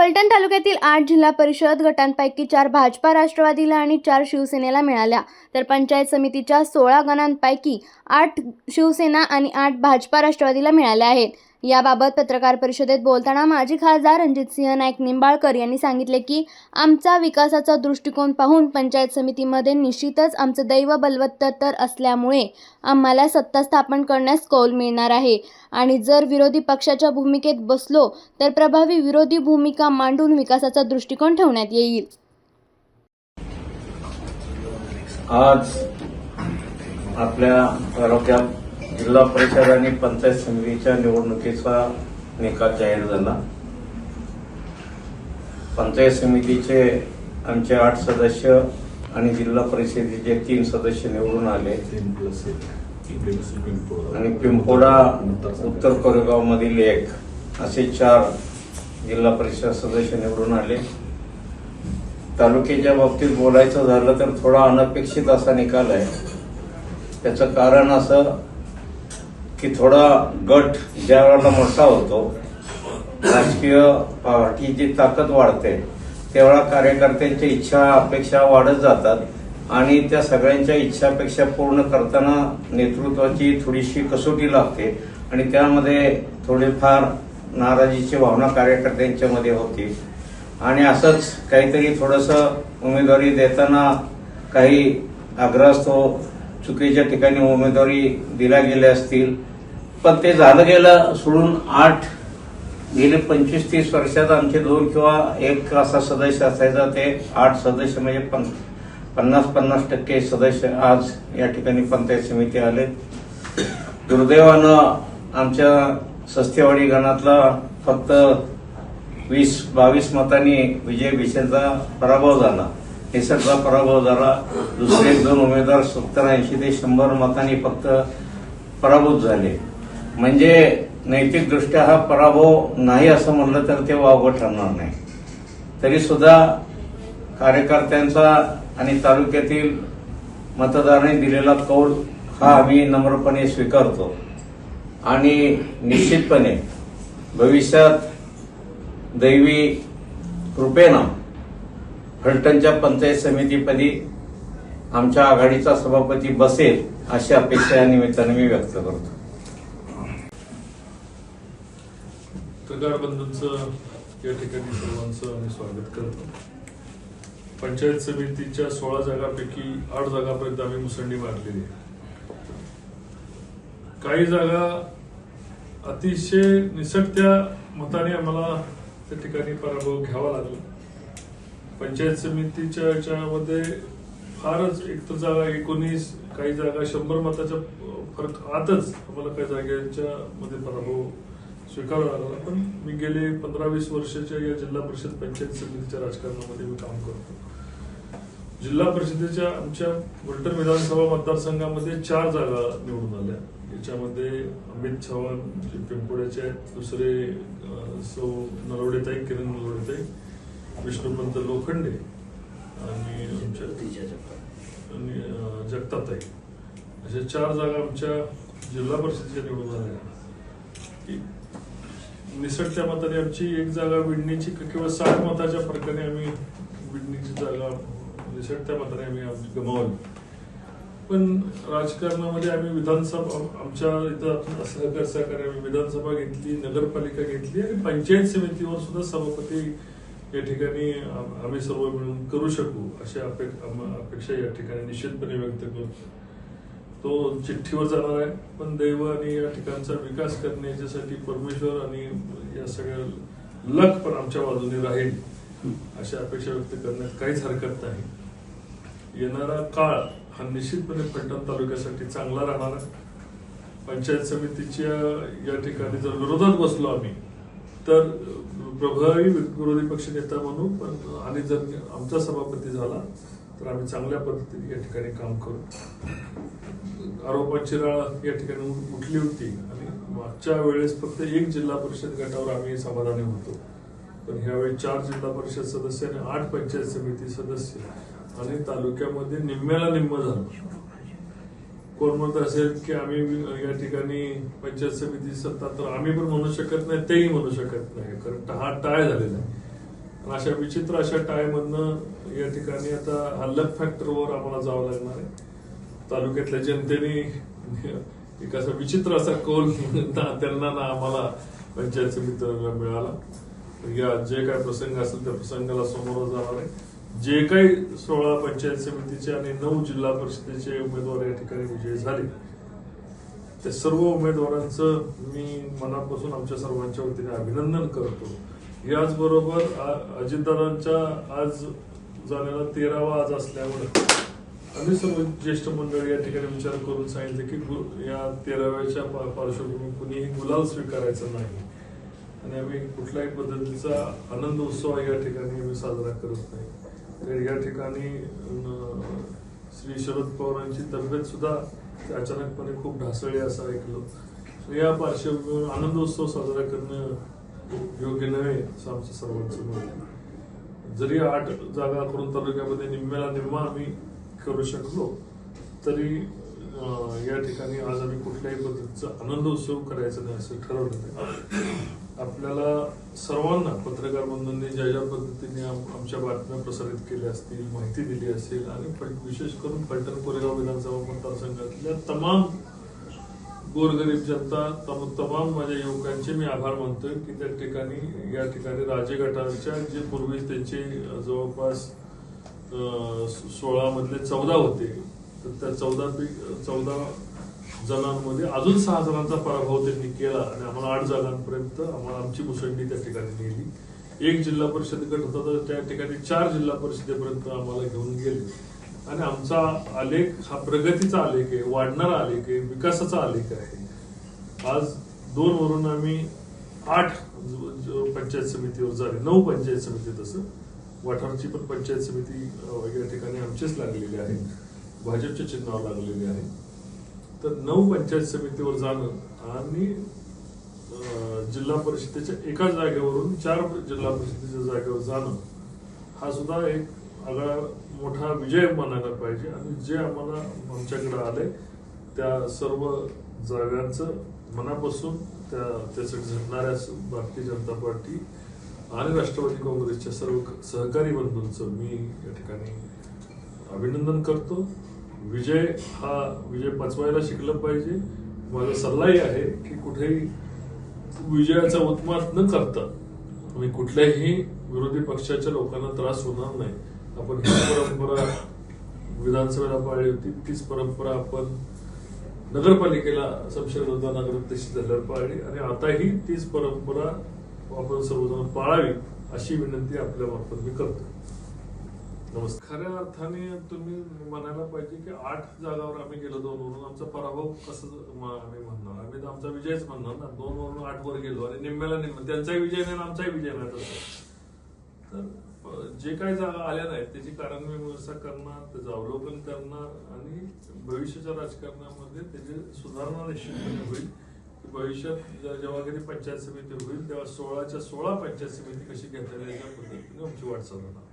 फलटण तालुक्यातील 8 जिल्हा परिषद गटांपैकी 4 भाजपा राष्ट्रवादीला आणि 4 शिवसेनेला मिळाल्या, तर पंचायत समितीच्या 16 गणांपैकी 8 शिवसेना आणि 8 भाजपा राष्ट्रवादीला मिळाल्या आहेत। याबाबत पत्रकार परिषदेत बोलताना माजी खासदार रणजितसिंह नाईक निंबाळकर यांनी सांगितले की आमचा विकासाचा दृष्टिकोन पाहून पंचायत समितीमध्ये निश्चितच आमचं दैव बलवत्तर असल्यामुळे आम्हाला सत्ता स्थापन करण्यास कौल मिळणार आहे आणि जर विरोधी पक्षाच्या भूमिकेत बसलो तर प्रभावी विरोधी भूमिका मांडून विकासाचा दृष्टिकोन ठेवण्यात येईल। आज आपल्या तालुक्यात जिल्हा परिषद आणि पंचायत समितीच्या निवडणुकीचा निकाल जाहीर झाला। पंचायत समितीचे आमचे 8 सदस्य आणि जिल्हा परिषदेचे 3 सदस्य निवडून आले आणि पिंपोडा उत्तर कोरेगाव मधील 1 असे 4 जिल्हा परिषद सदस्य निवडून आले। तालुक्याच्या बाबतीत बोलायचं झालं तर थोडा अनपेक्षित असा निकाल आहे। त्याचं कारण असं की थोडा गट ज्या वेळेला मोठा होतो, राजकीय पार्टीची ताकद वाढते, त्यावेळा कार्यकर्त्यांच्या इच्छा अपेक्षा वाढत जातात आणि त्या सगळ्यांच्या इच्छापेक्षा पूर्ण करताना नेतृत्वाची थोडीशी कसोटी लागते आणि त्यामध्ये थोडीफार नाराजीची भावना कार्यकर्त्यांच्या मध्ये होती आणि असंच काहीतरी थोडंसं उमेदवारी देताना काही आग्रहास्तव चुकीच्या ठिकाणी उमेदवारी दिल्या गेल्या असतील, पण ते झालं गेलं सोडून 8 गेले 25-30 वर्षात आमचे 2 किंवा 1 असा सदस्य असायचा, ते 8 सदस्य म्हणजे 50% सदस्य आज या ठिकाणी पंचायत समिती आले। दुर्दैवानं आमच्या सस्तेवाडी गणातला फक्त 20-22 मतांनी विजय भिसेंचा पराभव झाला, निसटचा पराभव झाला। दुसरे 2 उमेदवार 70-80 ते 100 मतांनी फक्त पराभूत झाले। म्हणजे नैतिकदृष्ट्या हा पराभव नाही असं म्हणलं तर ते वावगं ठरणार नाही। तरी सुद्धा कार्यकर्त्यांचा आणि तालुक्यातील मतदारांनी दिलेला कौल हा आम्ही नम्रपणे स्वीकारतो आणि निश्चितपणे भविष्यात दैवी कृपेनं फलटणच्या पंचायत समितीपदी आमच्या आघाडीचा सभापती बसेल अशी अपेक्षा या निमित्ताने मी व्यक्त करतो। पत्रकार बंधूंचं या ठिकाणी सर्वांचं आम्ही स्वागत करतो। पंचायत समितीच्या 16 जागांपैकी 8 जागांपर्यंत आम्ही मुसंडी मारलेली आहे। काही जागा अतिशय निसटत्या मताने आम्हाला त्या ठिकाणी पराभव घ्यावा लागला। पंचायत समितीच्या याच्यामध्ये फारच एक तर जागा 19, काही जागा 100 मताच्या फरक आतच आम्हाला काही जागांच्या मध्ये पराभव स्वीकारावा लागला। पण मी गेले 15-20 वर्षाच्या या जिल्हा परिषद पंचायत समितीच्या राजकारणामध्ये मी काम करतो। जिल्हा परिषदेच्या आमच्या फलटण विधानसभा मतदारसंघामध्ये 4 जागा निवडून आल्या। याच्यामध्ये अमित चव्हाण जे पिंपोड्याचे आहेत, दुसरे सौ नलवडेताई, किरण नलवडेताई, विष्णुपंत लोखंडे आणि आमच्या जगताताई, अशा 4 जागा आमच्या जिल्हा परिषदेच्या निवडून आल्या। निसटत्या मताने आमची 1 जागा विडणीची किंवा 60 मताच्या फरकाने आम्ही विडणीची जागा निसटत्या मताने आम्ही गमावली। पण राजकारणामध्ये आम्ही विधानसभा आमच्या इथं सहकार्य आम्ही विधानसभा घेतली, नगरपालिका घेतली आणि पंचायत समितीवर सुद्धा सभापती या ठिकाणी आम्ही सर्व मिळून करू शकू अशी अपेक्षा या ठिकाणी निश्चितपणे व्यक्त करतो। तो चिठ्ठीवर जाणार आहे, पण दैव आणि या ठिकाणचा विकास करण्यासाठी परमेश्वर आणि या सगळ्या लक पण आमच्या बाजूने राहील अशी अपेक्षा व्यक्त करण्यात काहीच हरकत नाही। येणारा काळ हा निश्चितपणे फलटण तालुक्यासाठी चांगला राहणार आहे। पंचायत समितीच्या या ठिकाणी जर विरोधात बसलो आम्ही तर प्रभावी विरोधी पक्ष नेता म्हणू, पण आणि जर आमचा सभापती झाला तर आम्ही चांगल्या पद्धतीने या ठिकाणी काम करू। आरोपाची राळ या ठिकाणी उठली होती आणि मागच्या वेळेस फक्त 1 जिल्हा परिषद गटावर आम्ही समाधानी होतो, पण ह्यावेळी 4 जिल्हा परिषद सदस्य आणि 8 पंचायत समिती सदस्य आणि तालुक्यामध्ये निम्म्याला निम्म झालं। कोण म्हणत असेल की आम्ही या ठिकाणी पंचायत समिती सत्ता, तर आम्ही पण म्हणू शकत नाही, तेही म्हणू शकत नाही, कारण हा टाळ झालेला आहे। अशा विचित्र अशा टायमधनं या ठिकाणी आता हल्लक फॅक्टरवर आम्हाला जावं लागणार आहे. तालुक्यातल्या जनतेने एक असा विचित्र असा कौल त्यांना ना आम्हाला पंचायत समितीला मिळाला. या जे काय प्रसंग असेल त्या प्रसंगाला समोर जाणार आहे. जे काही 16 पंचायत समितीचे आणि 9 जिल्हा परिषदेचे उमेदवार या ठिकाणी विजयी झाले त्या सर्व उमेदवारांचं मी मनापासून आमच्या सर्वांच्या वतीने अभिनंदन करतो. याचबरोबर अजितदादांच्या आज झालेला 13वा आज असल्यामुळे आम्ही सर्व ज्येष्ठ मंडळी या ठिकाणी विचार करून सांगितले की या 13व्याच्या पार्श्वभूमीवर कुणीही गुलाल स्वीकारायचा नाही आणि आम्ही कुठल्याही पद्धतीचा आनंद उत्सव या ठिकाणी आम्ही साजरा करत नाही. तर या ठिकाणी श्री शरद पवारांची तब्येत सुद्धा अचानकपणे खूप ढासळली असं ऐकलं. या पार्श्वभूमीवर आनंदोत्सव साजरा करणं योग्य नव्हे असं आमचं सर्वांचं मत आहे. जरी 8 जागा करून तालुक्यामध्ये निम्म्याला निम्मा आम्ही करू शकलो तरी या ठिकाणी आज आम्ही कुठल्याही पद्धतीचा आनंदोत्सव करायचा नाही असं ठरवलं आहे. आपल्याला सर्वांना पत्रकार बंधूंनी ज्या ज्या पद्धतीने आमच्या बातम्या प्रसारित केल्या असतील, माहिती दिली असेल आणि विशेष करून फलटण कोरेगाव विधानसभा मतदारसंघातल्या तमाम गोरगरीब जनता तमाम माझ्या युवकांचे मी आभार मानतोय की त्या ठिकाणी या ठिकाणी राजे गटांच्या जे पूर्वी त्यांचे जवळपास 16 मधले 14 होते तर त्या 14 जणांमध्ये अजून 6 जणांचा पराभव त्यांनी केला आणि आम्हाला 8 जागांपर्यंत आमची मुसंडी त्या ठिकाणी नेली. 1 जिल्हा परिषद गट होता तर त्या ठिकाणी 4 जिल्हा परिषदेपर्यंत आम्हाला घेऊन गेले आणि आमचा आलेख हा प्रगतीचा आलेख आहे, वाढणारा आलेख आहे, विकासाचा आलेख आहे. आज 2 वरून आम्ही 8 पंचायत समितीवर झाले, 9 पंचायत समिती तसं वाठारची पण पंचायत समिती या ठिकाणी आमचीच लागलेली आहे, भाजपच्या चिन्हावर लागलेली आहे. तर 9 पंचायत समितीवर जाणं आणि जिल्हा परिषदेच्या एका जागेवरून 4 जिल्हा परिषदेच्या जागेवर जाणं हा सुद्धा एक आगळा मोठा विजय मानायला पाहिजे. आणि जे आम्हाला आमच्याकडे आले त्या सर्व जागांचं मनापासून त्यासाठी झटणाऱ्या भारतीय जनता पार्टी आणि राष्ट्रवादी काँग्रेसच्या सर्व सहकारी बंधूंचं मी या ठिकाणी अभिनंदन करतो. विजय पचवायला शिकलं पाहिजे. माझा सल्लाही आहे की कुठेही विजयाचा उत्मात न करता आम्ही कुठल्याही विरोधी पक्षाच्या लोकांना त्रास होणार नाही. आपण ही परंपरा विधानसभेला पाळली होती, तीच परंपरा आपण नगरपालिकेला शमशेरदत्ता नगराध्यक्ष झाल्यावर पाळली आणि आताही तीच परंपरा आपण सर्वजण पाळावी अशी विनंती आपल्या मार्फत मी करतो. नमस्कार. खऱ्या अर्थाने तुम्ही म्हणायला पाहिजे की 8 जागावर आम्ही गेलो 2 वरून आमचा पराभव कसं आम्ही म्हणणार, आम्ही तर आमचा विजयच म्हणणार ना. 2 वरून 8 वर गेलो आणि निम्म्याला निम्मा, त्यांचाही विजय नाही आमचाही विजय नाही. तसं तर जे काही जागा आल्या नाहीत त्याची कारणमीमांसा करणार, त्याचं अवलोकन करणार आणि भविष्याच्या राजकारणामध्ये त्याची सुधारणा निश्चितपणे होईल. भविष्यात जेव्हा कधी पंचायत समिती होईल तेव्हा 16च्या 16 पंचायत समिती कशी घेता येईल या पद्धतीने आमची वाटचाल होणार.